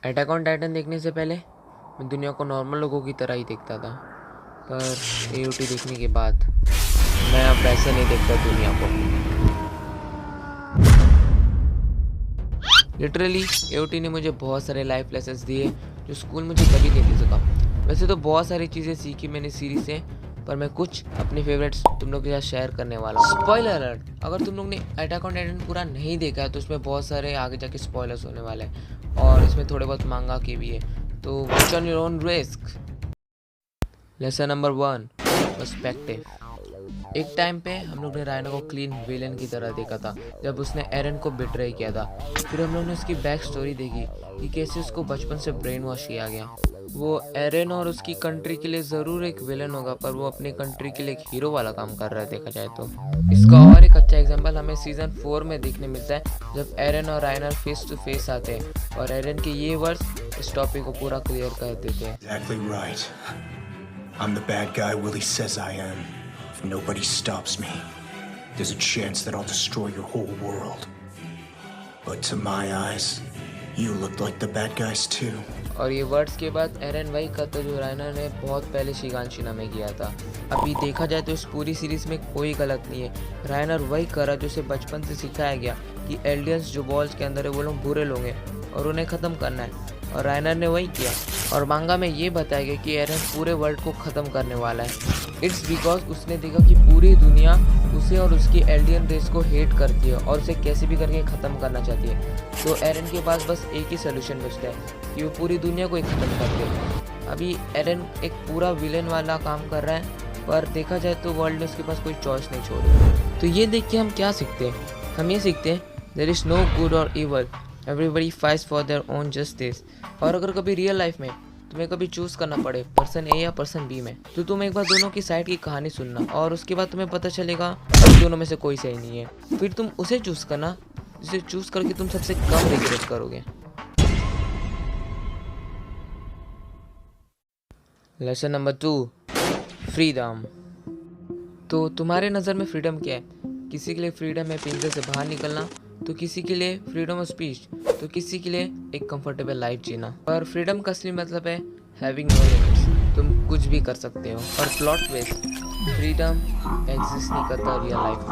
Attack on Titan देखने से पहले मैं दुनिया को नॉर्मल लोगों की तरह ही देखता था, पर एओटी देखने के बाद मैं अब वैसे नहीं देखता दुनिया को। लिटरली एओटी ने मुझे बहुत सारे लाइफ लेसन्स दिए जो स्कूल मुझे कभी नहीं दे सका। वैसे तो बहुत सारी चीज़ें सीखी मैंने सीरीज से, पर मैं कुछ अपने फेवरेट्स तुम लोग के साथ शेयर करने वाला हूँ। स्पॉइलर अलर्ट, अगर तुम लोग ने अटैक ऑन टाइटन पूरा नहीं देखा है तो उसमें बहुत सारे आगे जाके स्पॉयलर्स होने वाले हैं और इसमें थोड़े बहुत मांगा के भी है, तो watch on your own risk. Lesson number 1, perspective. एक टाइम पे हम लोग ने रायनो को क्लीन विलेन की तरह देखा था जब उसने एरन को बिट्रे किया था। फिर हम लोग ने उसकी बैक स्टोरी देखी कि कैसे उसको बचपन से ब्रेन वॉश किया गया। वो एरन और उसकी कंट्री के लिए ज़रूर एक विलेन होगा, पर वो अपनी कंट्री के लिए एक हीरो वाला काम कर रहा है देखा जाए तो। इसका और एक अच्छा एग्जांपल हमें सीजन 4 में देखने मिलता है जब एरन और रायनर फेस टू फेस आते हैं और एरन के ये वर्ड्स इस टॉपिक को पूरा क्लियर कर देते हैं। Exactly right. I'm the bad guy Willie says I am. If nobody stops me, there's a chance that I'll destroy your whole world. But to my eyes, you look like the bad guys too. और ये words के बाद एरन वही करता जो रायनर ने बहुत पहले शिगानशिना में किया था। अभी देखा जाए तो इस पूरी सीरीज में कोई गलत नहीं है। रायनर वही करा जो उसे बचपन से सिखाया गया कि एल्डियंस जो वॉल्स के अंदर है वो लोग बुरे लोग हैं और उन्हें ख़त्म करना है, और रायनर ने वही किया। और मांगा में ये बताया गया कि एरन पूरे वर्ल्ड को ख़त्म करने वाला है। इट्स बिकॉज उसने देखा कि पूरी दुनिया उसे और उसकी एल्डियन रेस को हेट करती है और उसे कैसे भी करके ख़त्म करना चाहती है। तो एरन के पास बस एक ही सोल्यूशन बचता है कि वो पूरी दुनिया को ही ख़त्म कर दे। अभी एरन एक पूरा विलेन वाला काम कर रहा है, पर देखा जाए तो वर्ल्ड ने उसके पास कोई चॉइस नहीं छोड़ी। तो ये देख के हम क्या सीखते हैं? हम ये सीखते हैं देयर इज़ नो गुड और evil, everybody fights for their own justice. और अगर कभी रियल लाइफ में तुम्हें कभी चूज़ करना पड़े पर्सन ए या पर्सन बी में, तो तुम एक बार दोनों की साइड की कहानी सुनना और उसके बाद तुम्हें पता चलेगा दोनों में से कोई सही नहीं है। फिर तुम उसे चूज़ करना जिसे चूज़ करके तुम सबसे कम रिग्रेट करोगे। Lesson number 2, freedom. तो तुम्हारे नज़र में फ्रीडम क्या है? किसी के लिए फ्रीडम है पिंजरे से बाहर निकलना, तो किसी के लिए फ्रीडम ऑफ स्पीच, तो किसी के लिए एक कंफर्टेबल लाइफ जीना। पर फ्रीडम का असली मतलब है हैविंग नो लिमिट्स, तुम कुछ भी कर सकते हो। और प्लॉट ट्विस्ट, फ्रीडम एग्जिस्ट नहीं करता रियल लाइफ में।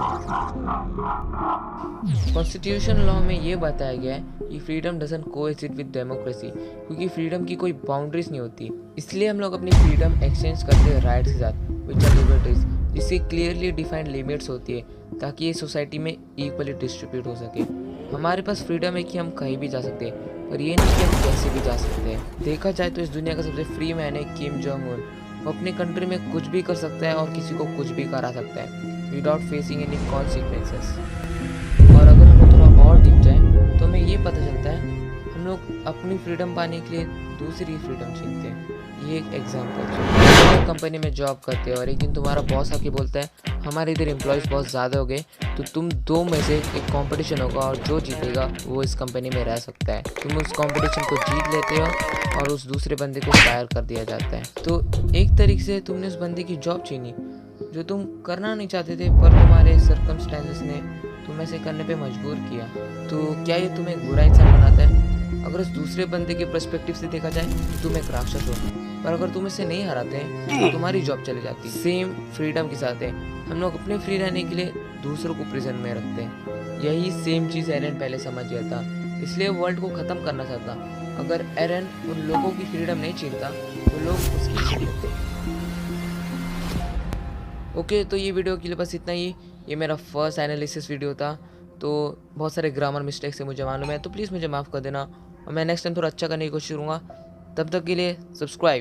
कॉन्स्टिट्यूशन लॉ में ये बताया गया है कि फ्रीडम डजंट कोएक्सिस्ट विद डेमोक्रेसी, क्योंकि फ्रीडम की कोई बाउंड्रीज नहीं होती। इसलिए हम लोग अपनी फ्रीडम एक्सचेंज करते हैं राइट्स के साथ, विच आर लिबर्टीज, जिसकी क्लियरली डिफाइंड लिमिट्स होती है ताकि ये सोसाइटी में इक्वली डिस्ट्रीब्यूट हो सके। हमारे पास फ्रीडम है कि हम कहीं भी जा सकते हैं, पर ये नहीं कि हम कैसे भी जा सकते हैं। देखा जाए तो इस दुनिया का सबसे फ्री मैन है किम जोंग उन। वो अपनी कंट्री में कुछ भी कर सकता है और किसी को कुछ भी करा सकता है विदाउट फेसिंग एनी कॉन्सिक्वेंसेस। और अगर हम थोड़ा और डीप जाए तो हमें ये पता चलता है हम लोग अपनी फ्रीडम पाने के लिए दूसरी फ्रीडम छीनते हैं। ये एक एग्जाम्पल है, कंपनी में जॉब करते हैं और एक दिन तुम्हारा बॉस आके बोलता है हमारे इधर एम्प्लॉयज़ बहुत ज़्यादा हो गए, तो तुम दो में से एक कंपटीशन होगा और जो जीतेगा वो इस कंपनी में रह सकता है। तुम उस कंपटीशन को जीत लेते हो और उस दूसरे बंदे को फायर कर दिया जाता है। तो एक तरीके से तुमने उस बंदे की जॉब छीनी जो तुम करना नहीं चाहते थे, पर तुम्हारे सर्कमस्टेंसेस ने तुम्हें ऐसे करने पे मजबूर किया। तो क्या ये तुम्हें एक बुरा इंसान बनाता है? अगर उस दूसरे बंदे के पर्सपेक्टिव से देखा जाए तो तुम एक राक्षस हो, पर अगर तुम इसे नहीं हराते तो तुम्हारी जॉब चली जाती। सेम फ्रीडम के साथ है, हम लोग अपने फ्री रहने के लिए दूसरों को प्रिजन में रखते हैं। यही सेम चीज़ एरन पहले समझ गया था, इसलिए वर्ल्ड को ख़त्म करना चाहता। अगर एरन उन लोगों की फ्रीडम नहीं छीनता तो लोग उसकी छीन लेते। ओके, तो ये वीडियो के लिए बस इतना ही। ये मेरा फर्स्ट एनालिसिस वीडियो था, तो बहुत सारे ग्रामर मिस्टेक्स से मुझे मालूम है, तो प्लीज़ मुझे माफ़ कर देना और मैं नेक्स्ट टाइम थोड़ा अच्छा करने की कोशिश करूँगा। तब तक के लिए सब्सक्राइब।